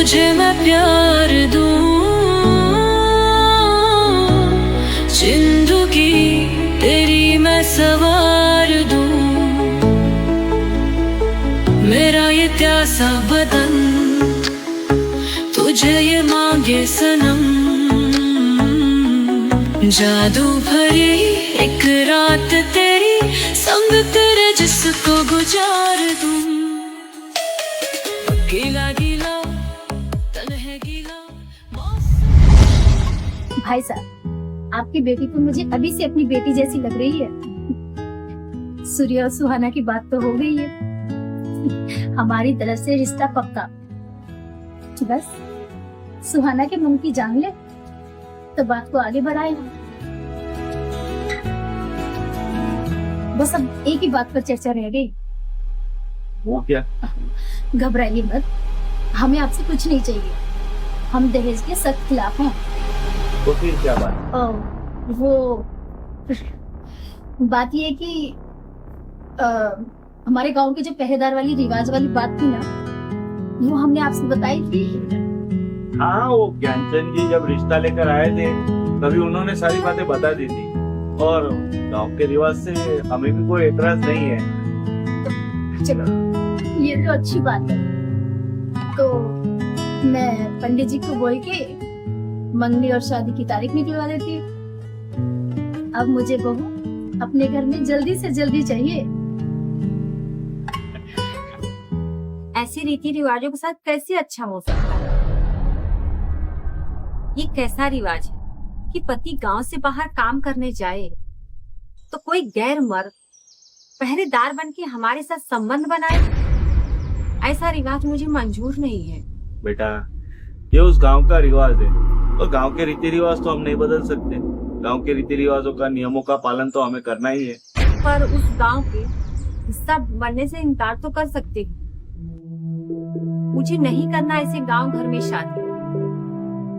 तुझे मैं प्यार दूं, जिंदगी तेरी मैं सवार दूं। मेरा ये प्यासा बदन तुझे ये मांगे सनम, जादू भरी एक रात तेरी संग तेरे जिसको गुजार दूं। गीला गीला तन है गीला। भाई साहब, आपकी बेटी तो मुझे अभी से अपनी बेटी जैसी लग रही है। सूर्य और सुहाना की बात तो हो गई है, हमारी तरफ से रिश्ता पक्का। बस सुहाना के मन की जान ले तो बात को आगे बढ़ाए। बस अब एक ही बात पर चर्चा रह गई। वो क्या? घबराइए मत, हमें आपसे कुछ नहीं चाहिए। हम दहेज के सख्त खिलाफ हैं। तो फिर क्या बात? वो बात ये है कि हमारे गांव के जो पहरेदार वाली रिवाज वाली बात थी ना, वो हमने आपसे बताई थी। हाँ, वो ज्ञानचंद जी जब रिश्ता लेकर आए थे तभी उन्होंने सारी बातें बता दी थी, और गांव के रिवाज से हमें भी कोई एतराज नहीं है। चलो, ये तो अच्छी बात है। तो मैं पंडित जी को बोल के मंगनी और शादी की तारीख निकलवा देती हूँ। अब मुझे बहू अपने घर में जल्दी से जल्दी चाहिए। ऐसी रीति रिवाजों के साथ कैसे अच्छा हो सकता है? ये कैसा रिवाज है कि पति गांव से बाहर काम करने जाए तो कोई गैर मर्द पहरेदार बन के हमारे साथ संबंध बनाए? ऐसा रिवाज मुझे मंजूर नहीं है। बेटा, ये उस गांव का रिवाज है, और गांव के रीति रिवाज तो हम नहीं बदल सकते। गांव के रीति रिवाजों का, नियमों का पालन तो हमें करना ही है। पर उस गांव के हिस्सा बनने से इनकार तो कर सकते हैं। मुझे नहीं करना ऐसे गांव घर में शादी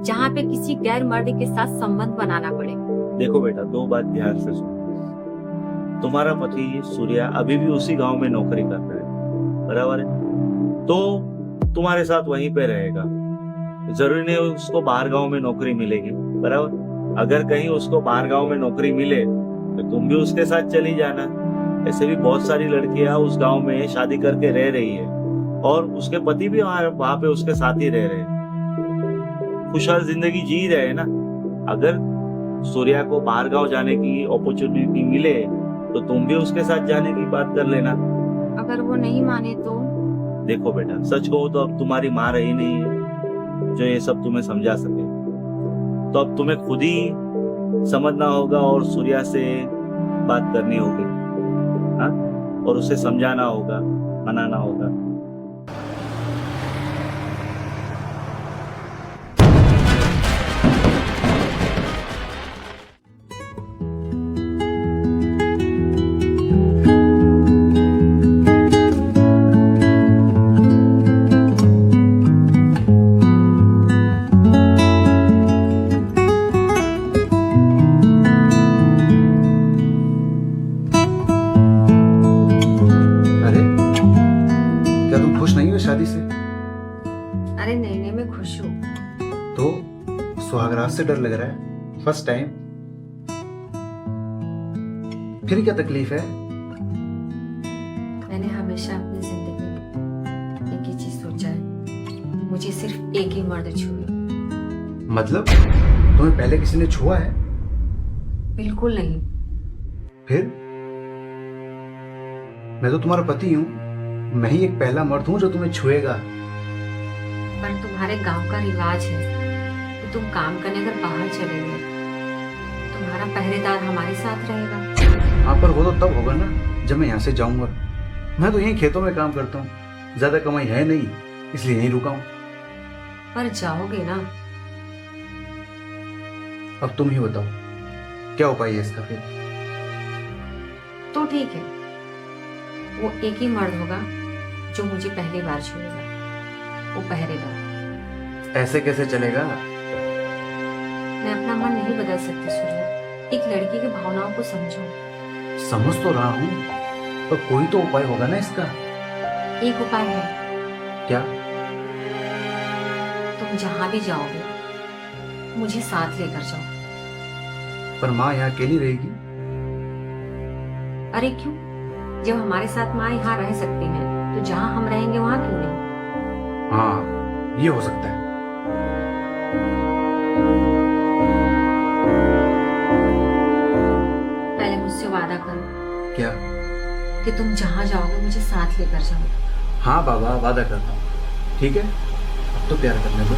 जहाँ पे किसी गैर मर्द के साथ संबंध बनाना पड़े। देखो बेटा, दो बात ध्यान से सुनो। तुम्हारा पति सूर्या अभी भी उसी गांव में नौकरी करता है, बराबर है? तो तुम्हारे साथ वहीं पे रहेगा। जरूरी नहीं उसको बाहर गांव में नौकरी मिलेगी, बराबर? अगर कहीं उसको बाहर गांव में नौकरी मिले तो तुम भी उसके साथ चली जाना। ऐसे भी बहुत सारी लड़कियां उस गांव में शादी करके रह रही है, और उसके पति भी वहां पे उसके साथ ही रह रहे हैं, खुशहाल जिंदगी जी रहे हैं ना। अगर सूर्या को बाहर गांव जाने की अपॉर्चुनिटी मिले तो तुम भी उसके साथ जाने की बात कर लेना। अगर वो नहीं माने तो? देखो बेटा, सच कहो तो अब तुम्हारी माँ रही नहीं है जो ये सब तुम्हें समझा सके। तो अब तुम्हें खुद ही समझना होगा और सूर्या से बात करनी होगी, हाँ? और उसे समझाना होगा, मनाना होगा। शादी से? अरे नहीं, मैं खुश हूँ। तो सुहागरात से डर लग रहा है? First time? फिर क्या तकलीफ है? मैंने हमेशा अपनी जिंदगी में एक ही चीज सोचा है, मुझे सिर्फ एक ही मर्द छुए। मतलब तुम्हें पहले किसी ने छुआ है? बिल्कुल नहीं। फिर? मैं तो तुम्हारा पति हूँ, मैं ही एक पहला मर्द हूँ जो तुम्हें छुएगा। पर तुम्हारे गांव का रिवाज है कि तुम काम करने अगर बाहर चले गए तुम्हारा पहरेदार हमारे साथ रहेगा। हाँ, पर वो तो तब होगा ना जब मैं यहाँ से जाऊंगा। मैं तो यहीं खेतों में काम करता हूँ, ज्यादा कमाई है नहीं, इसलिए यहीं रुका हूँ। पर जाओगे ना? अब तुम ही बताओ क्या उपाय है इसका? फिर तो ठीक है, वो एक ही मर्द होगा जो मुझे पहली बार छुएगा, वो पहरेदार। ऐसे कैसे चलेगा? मैं अपना मन नहीं बदल सकती सूर्या। एक लड़की की भावनाओं को समझो। समझ तो रहा हूँ, पर कोई तो उपाय होगा ना इसका। एक उपाय है। क्या? तुम जहां भी जाओगे मुझे साथ लेकर जाओ। पर माँ यहाँ अकेली रहेगी। अरे क्यों, जब हमारे साथ माँ यहाँ रह सकती हैं तो जहाँ हम रहेंगे वहाँ क्यों नहीं? हाँ, ये हो सकता है। पहले मुझसे वादा करो क्या? कि तुम जहाँ जाओगे मुझे साथ लेकर जाओ। हाँ बाबा, वादा करता हूँ। ठीक है, अब तो प्यार करने दो।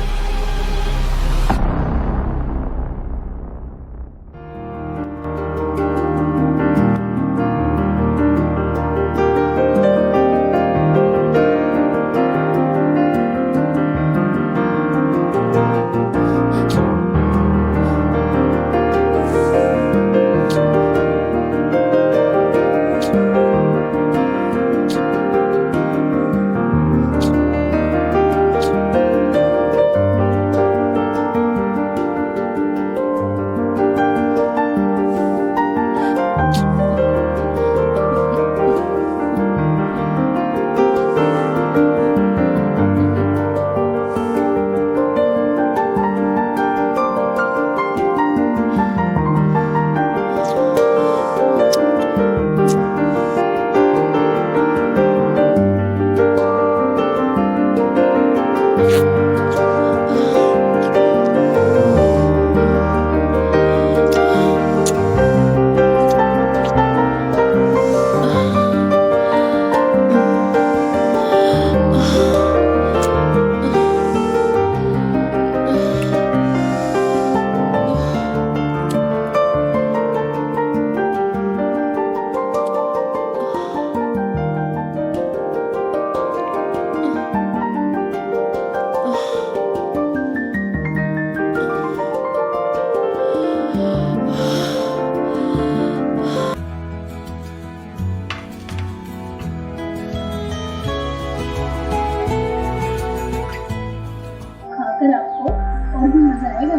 खाकर आपको और भी मजा आएगा।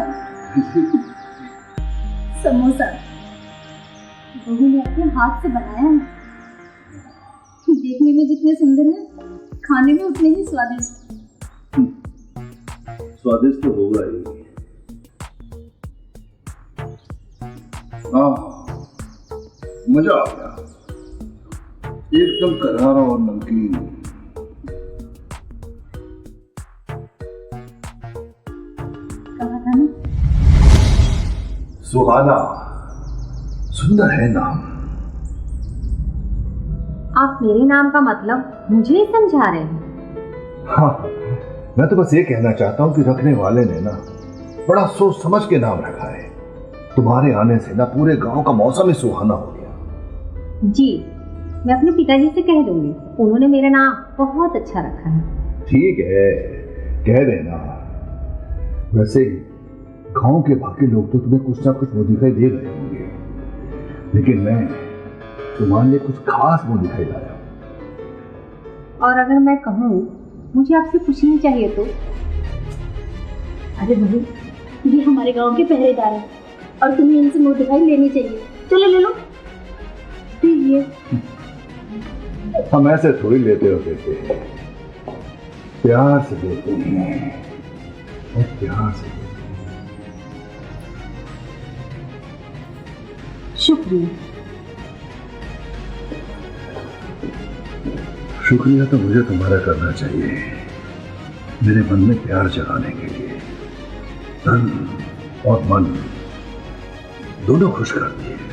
समोसा बहू ने अपने हाथ से बनाया है। देखने में जितने सुंदर है, खाने में उतने ही स्वादिष्ट। स्वादिष्ट तो होगा ही। मजा आ गया, एकदम करारा और नमकीन। कहा था ना, सुहाना सुंदर है नाम। आप मेरे नाम का मतलब मुझे ही समझा रहे हैं? हाँ, मैं तो बस ये कहना चाहता हूँ कि रखने वाले ने ना बड़ा सोच समझ के नाम रखा है। तुम्हारे आने से ना पूरे गांव का मौसम ही सुहाना हो गया। जी, मैं अपने पिताजी से कह दूंगी, उन्होंने मेरा नाम बहुत अच्छा रखा है। ठीक है, कह देना। वैसे गांव के बाकी लोग तो तुम्हें कुछ ना कुछ वो दिखाई दे रहे होंगे, लेकिन मैं तुम्हारे लिए कुछ खास वो दिखाई लाया हूं। और अगर मैं कहूँ मुझे आपसे कुछ नहीं चाहिए तो? अरे बहू, ये हमारे गांव के पहरेदार हैं और तुम्हें इनसे मुंह दिखाई लेनी चाहिए। चलो ले लो। ये हम ऐसे थोड़ी लेते होते थे, प्यार से देते हैं, प्यार से। शुक्रिया। शुक्रिया तो मुझे तुम्हारा करना चाहिए, मेरे मन में प्यार जगाने के लिए। तन और मन दोनों खुश करती है।